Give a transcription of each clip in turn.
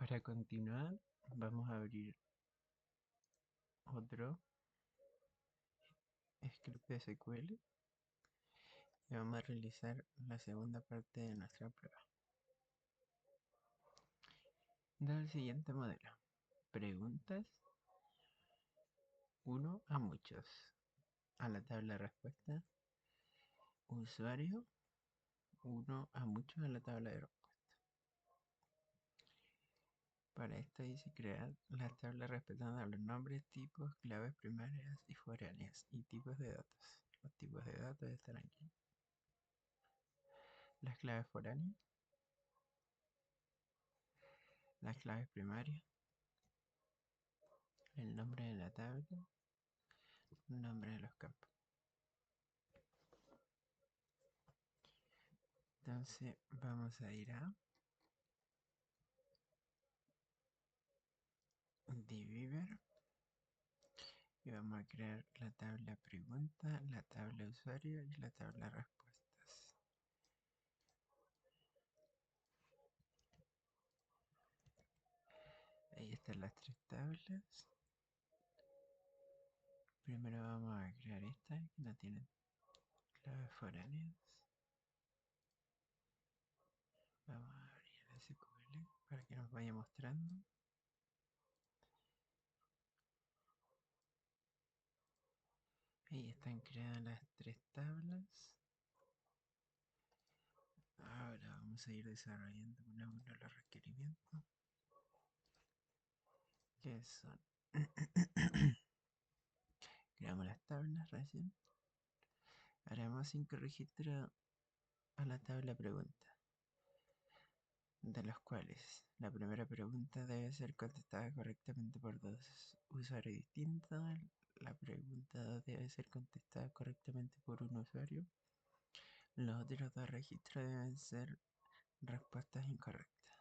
Para continuar, vamos a abrir otro script de SQL y vamos a realizar la segunda parte de nuestra prueba. Da el siguiente modelo. Preguntas 1 a muchos. A la tabla de respuesta. Usuario 1 a muchos a la tabla de respuesta. Para esto dice crear las tablas respetando los nombres, tipos, claves primarias y foráneas y tipos de datos. Los tipos de datos están aquí. Las claves foráneas, las claves primarias, el nombre de la tabla, el nombre de los campos. Entonces vamos a ir a Diviver y vamos a crear la tabla pregunta, la tabla usuario y la tabla respuestas. Ahí están las tres tablas. Primero vamos a crear esta que no tiene claves foráneas. Vamos a abrir el SQL para que nos vaya mostrando. Ahí están creadas las tres tablas. Ahora vamos a ir desarrollando uno a uno los requerimientos. Que son creamos las tablas recién. Haremos 5 registros a la tabla pregunta, de los cuales la primera pregunta debe ser contestada correctamente por dos usuarios distintos. La pregunta 2 debe ser contestada correctamente por un usuario. Los otros dos registros deben ser respuestas incorrectas.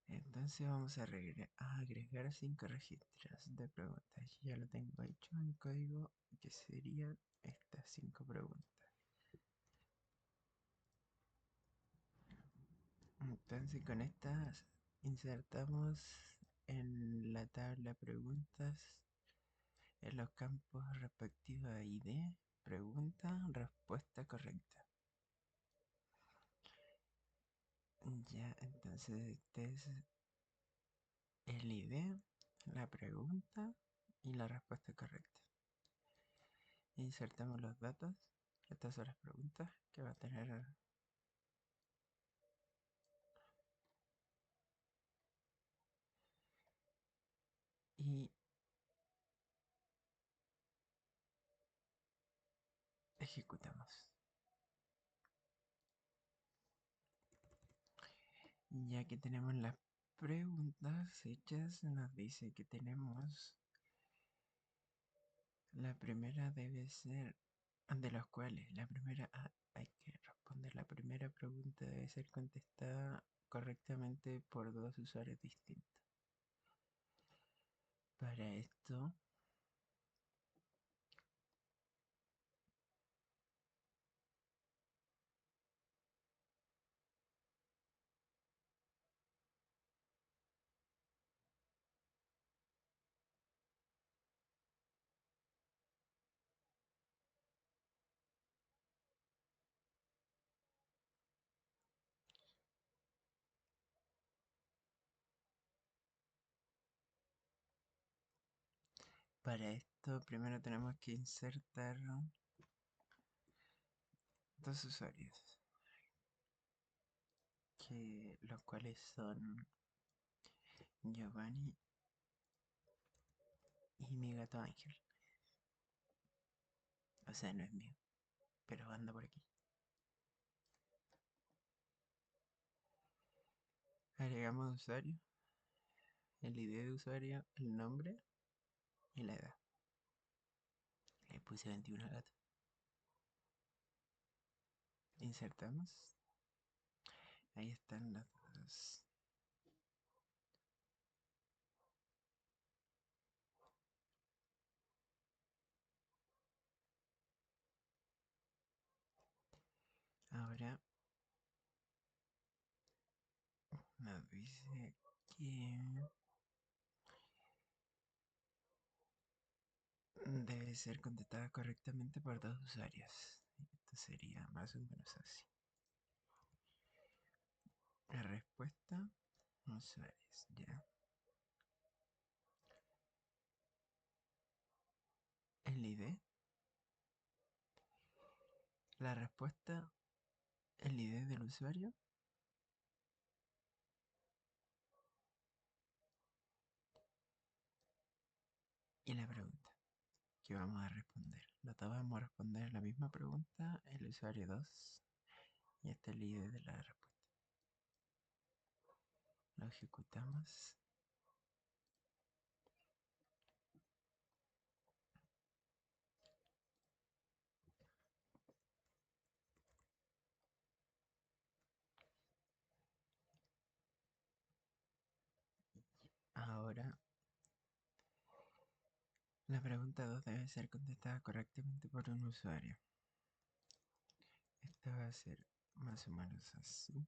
Entonces vamos a agregar 5 registros de preguntas. Ya lo tengo hecho en código, que serían estas 5 preguntas. Entonces con estas insertamos en la tabla preguntas en los campos respectivos a ID, pregunta, respuesta correcta. Ya, entonces este es el ID, la pregunta y la respuesta correcta. Insertamos los datos. Estas son las preguntas que va a tener. Y ejecutamos. Ya que tenemos las preguntas hechas, nos dice que tenemos la primera debe ser, de los cuales la primera hay que responder. La primera pregunta debe ser contestada correctamente por dos usuarios distintos. Para esto primero tenemos que insertar dos usuarios, que los cuales son Giovanni y mi gato Ángel. O sea, no es mío, pero anda por aquí. Agregamos usuario, el ID de usuario, el nombre y la edad. Le puse 21 al gato. Insertamos. Ahí están los dos. Ahora nos dice que debe ser contestada correctamente por dos usuarios. Esto sería más o menos así. La respuesta, usuarios, ya. El ID. La respuesta, el ID del usuario. Y la pregunta que vamos a responder. Los dos vamos a responder la misma pregunta, el usuario 2. Y este es el ID de la respuesta. Lo ejecutamos. Ahora, la pregunta 2 debe ser contestada correctamente por un usuario. Esta va a ser más o menos así.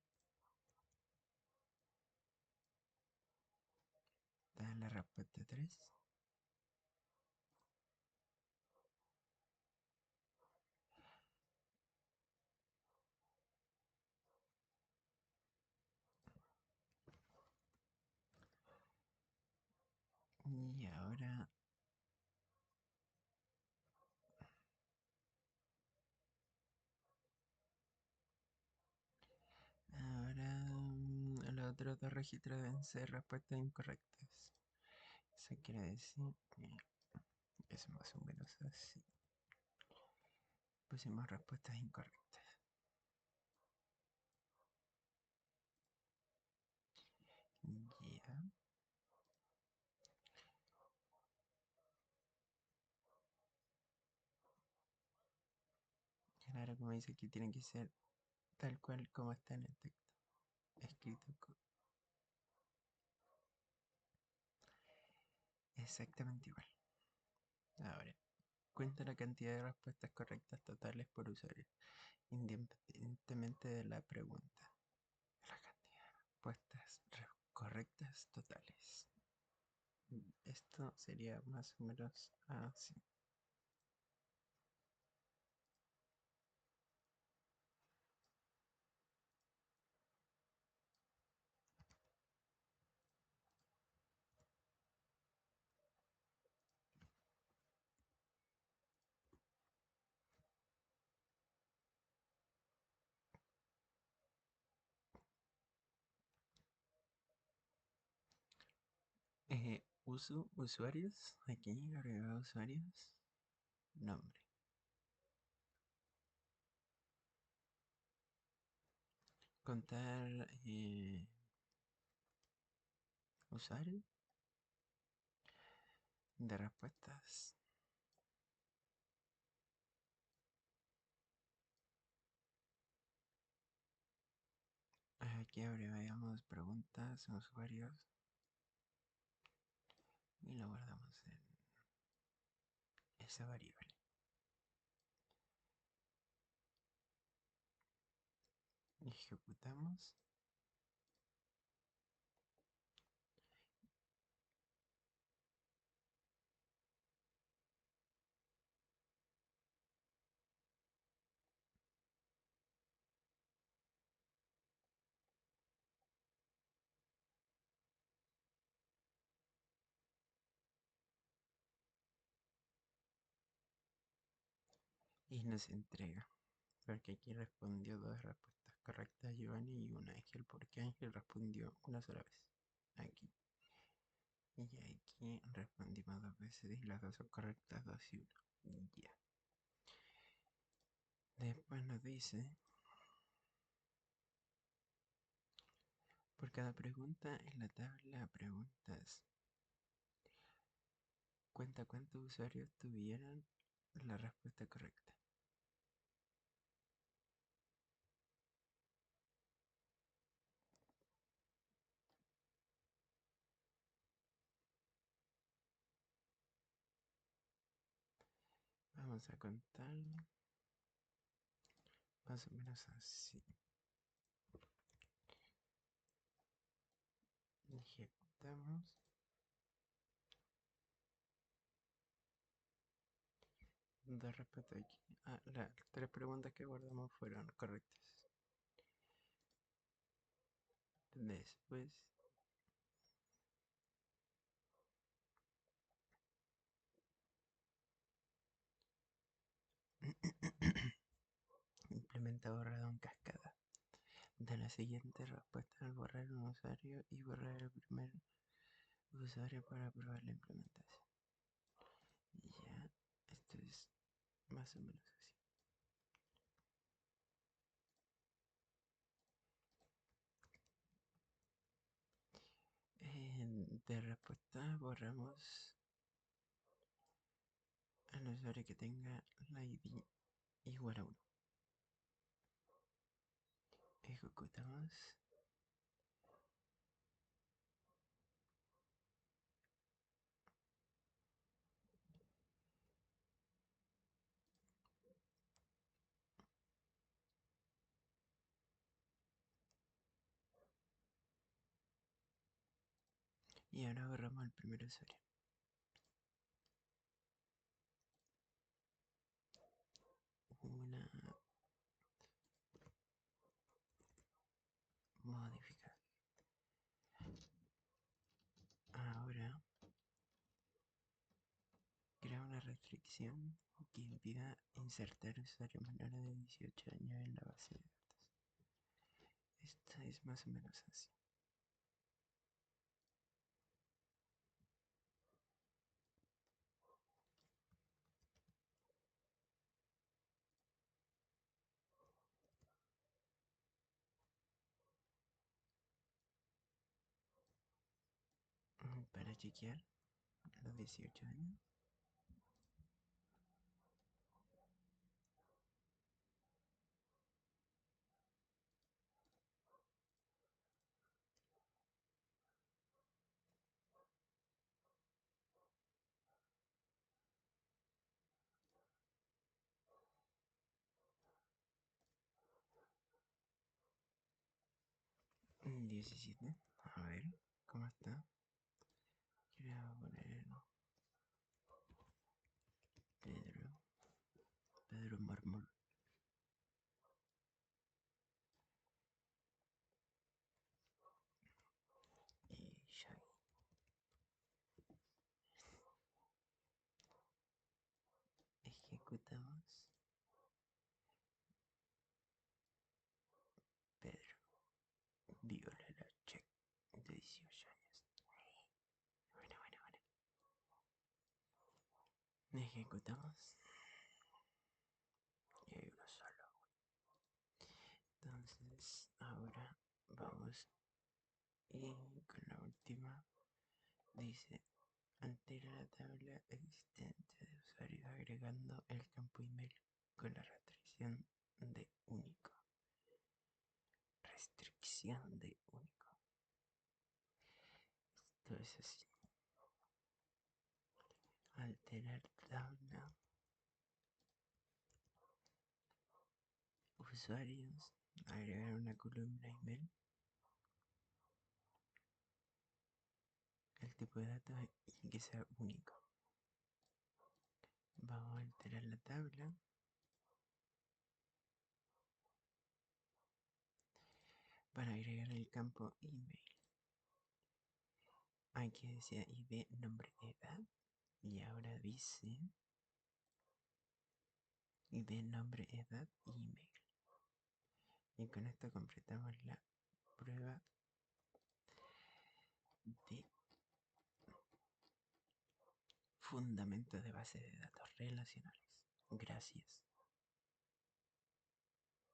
Esta es la respuesta 3. Y ahora los otros dos registros deben ser respuestas incorrectas. Eso quiere decir que es más o menos así. Pusimos respuestas incorrectas. Ya. Claro, como dice aquí, tiene que ser tal cual como está en el texto. Escrito exactamente igual. Ahora, cuenta la cantidad de respuestas correctas totales por usuario, independientemente de la pregunta. La cantidad de respuestas correctas totales. Esto sería más o menos así. Usuarios, aquí agregado usuarios, nombre. Contar usuario de respuestas. Aquí abreviamos preguntas, usuarios y lo guardamos en esa variable. Ejecutamos. Y nos entrega. Porque aquí respondió dos respuestas correctas Giovanni y una Ángel, porque Ángel respondió una sola vez. Aquí. Y aquí respondimos dos veces y las dos son correctas, dos y uno. Ya. Después nos dice, por cada pregunta en la tabla preguntas, cuenta cuántos usuarios tuvieron la respuesta correcta. Vamos a contar más o menos así. Ejecutamos. De respeto aquí. Las tres preguntas que guardamos fueron correctas. Después implementa borrado en cascada. De la siguiente respuesta al borrar un usuario y borrar el primer usuario para probar la implementación. Ya, esto es más o menos así. De respuesta borramos al usuario que tenga la ID igual a 1. Ejecutamos. Y ahora borramos al primer usuario. Una modificar. Ahora crea una restricción que impida insertar usuarios menores de 18 años en la base de datos. Esto es más o menos así. Para chequear los 18 años. Mm, 17. A ver, ¿cómo está? Quiero poner Pedro. Pedro Mármol. Y Shaggy. Ejecutamos. Pedro. Viola la check de 18 años. Bueno, bueno, bueno. Ejecutamos. Y hay uno solo. Entonces, ahora vamos. Y con la última dice: altera la tabla existente de usuarios agregando el campo email con la restricción de único. Restricción de único. Esto es así. Alterar tabla. Usuarios. Agregar una columna email. El tipo de datos y que sea único. Vamos a alterar la tabla. Para agregar el campo email. Aquí decía ID, nombre, edad. Y ahora dice ID, nombre, edad y email. Y con esto completamos la prueba de fundamentos de bases de datos relacionales. Gracias.